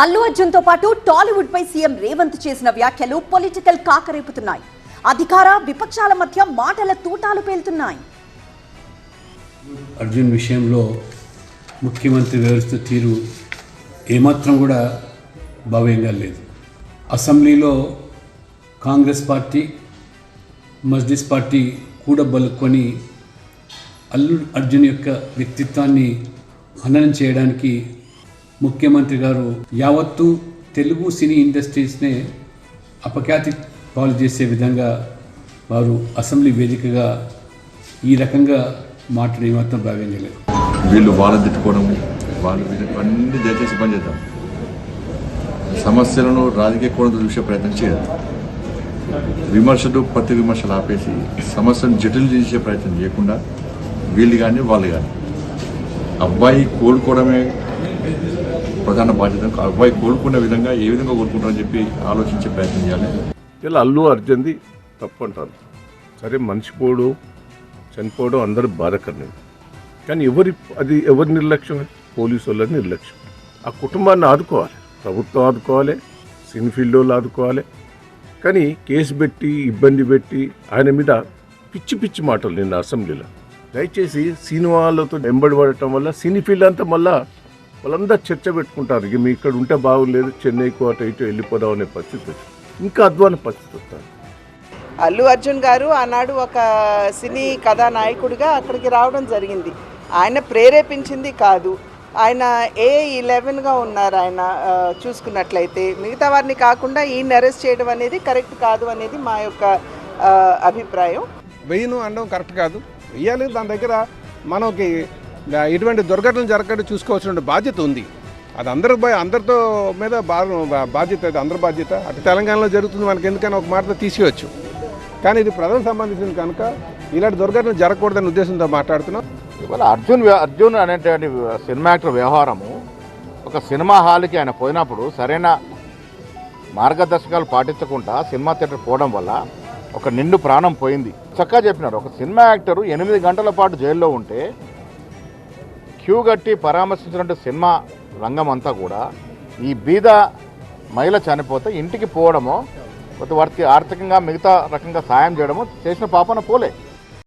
అల్లు అర్జున్ తో పాటు టాలీవుడ్ పై సీఎం రేవంత్ చేసిన వ్యాఖ్యలు పొలిటికల్ కాకరేపుతున్నాయి. అధికార విపక్షాల మధ్య మాటల తూటాలు పేలుతున్నాయి. అర్జున్ విషయంలో ముఖ్యమంత్రి వ్యవహరిస్తున్న తీరు ఏమాత్రం కూడా భావ్యంగా లేదు. అసెంబ్లీలో కాంగ్రెస్ పార్టీ మజ్లిస్ పార్టీ కూడబలుక్కొని అల్లు అర్జున్ యొక్క వ్యక్తిత్వాన్ని హననం చేయడానికి ముఖ్యమంత్రి గారు యావత్తు తెలుగు సినీ ఇండస్ట్రీస్నే అపఖ్యాతి పాలు చేసే విధంగా వారు అసెంబ్లీ వేదికగా ఈ రకంగా మాట్లాడే మాత్రం భావ్యంగా లేదు. వీళ్ళు వాళ్ళని తిట్టుకోవడం వాళ్ళు అన్నీ దయచేసి పని చేద్దాం. సమస్యలను రాజకీయ కోణంతో చూసే ప్రయత్నం చేయదు. విమర్శలు ప్రతి విమర్శలు ఆపేసి సమస్యను జటిలు చేసే ప్రయత్నం చేయకుండా వీళ్ళు కానీ వాళ్ళు కానీ అబ్బాయి కోలుకోవడమే ప్రధాన బాధ్యత. అబ్బాయి కోలుకునే విధంగా ఏ విధంగా కోలుకుంటారని చెప్పి ఆలోచించే ప్రయత్నం చేయాలి. ఇలా అల్లు అర్జున్ది తప్పు అంటారు. సరే, మనిషి చనిపోవడం అందరూ బాధకరమే. కానీ ఎవరి నిర్లక్ష్యం? పోలీసు వాళ్ళ నిర్లక్ష్యం. ఆ కుటుంబాన్ని ఆదుకోవాలి, ప్రభుత్వం ఆదుకోవాలి, సినీ ఫీల్డ్ వాళ్ళు ఆదుకోవాలి. కానీ కేసు పెట్టి ఇబ్బంది పెట్టి ఆయన మీద పిచ్చి పిచ్చి మాటలు నిన్న అసెంబ్లీలో. దయచేసి సినిమాలతో వెంబడి పడటం వల్ల సినీ ఫీల్డ్ అంతా మళ్ళా వాళ్ళందరూ చర్చ పెట్టుకుంటారు. ఇక మీ ఇక్కడ ఉంటే బాగులేదు, చెన్నైకు అటు ఇటు వెళ్ళిపోదాం అనే పరిస్థితి, ఇంకా అధ్వాన పరిస్థితి వస్తారు. అల్లు అర్జున్ గారు ఆనాడు ఒక సినీ కథానాయకుడిగా అక్కడికి రావడం జరిగింది. ఆయన ప్రేరేపించింది కాదు. ఆయన A11గా ఉన్నారు. ఆయన చూసుకున్నట్లయితే మిగతా వారిని కాకుండా ఈయన అరెస్ట్ చేయడం అనేది కరెక్ట్ కాదు అనేది మా యొక్క అభిప్రాయం. వెయ్యను అనడం కరెక్ట్ కాదు, వెయ్యాలి. దాని దగ్గర మనకి ఇటువంటి దుర్ఘటనలు జరగకుండా చూసుకోవాల్సిన బాధ్యత ఉంది. అది అందరితో మీద బాధ్యత, అది అందరి బాధ్యత. అటు తెలంగాణలో జరుగుతుంది, మనకి ఎందుకని ఒక మాట తీసివచ్చు. కానీ ఇది ప్రజలకు సంబంధించింది కనుక ఇలాంటి దుర్ఘటన జరగకూడదనే ఉద్దేశంతో మాట్లాడుతున్నాం. ఇవాళ అర్జున్ అనేటువంటి సినిమా యాక్టర్ వ్యవహారము ఒక సినిమా హాల్కి ఆయన పోయినప్పుడు సరైన మార్గదర్శకాలు పాటించకుండా సినిమా థియేటర్ పోవడం వల్ల ఒక నిండు ప్రాణం పోయింది. చక్కగా చెప్పినారు. ఒక సినిమా యాక్టరు 8 గంటల పాటు జైల్లో ఉంటే క్యూ కట్టి పరామర్శించినట్టు సినిమా రంగం అంతా కూడా ఈ బీద మహిళ చనిపోతే ఇంటికి పోవడమో వారికి ఆర్థికంగా మిగతా రకంగా సాయం చేయడమో చేసిన పాపన పోలే.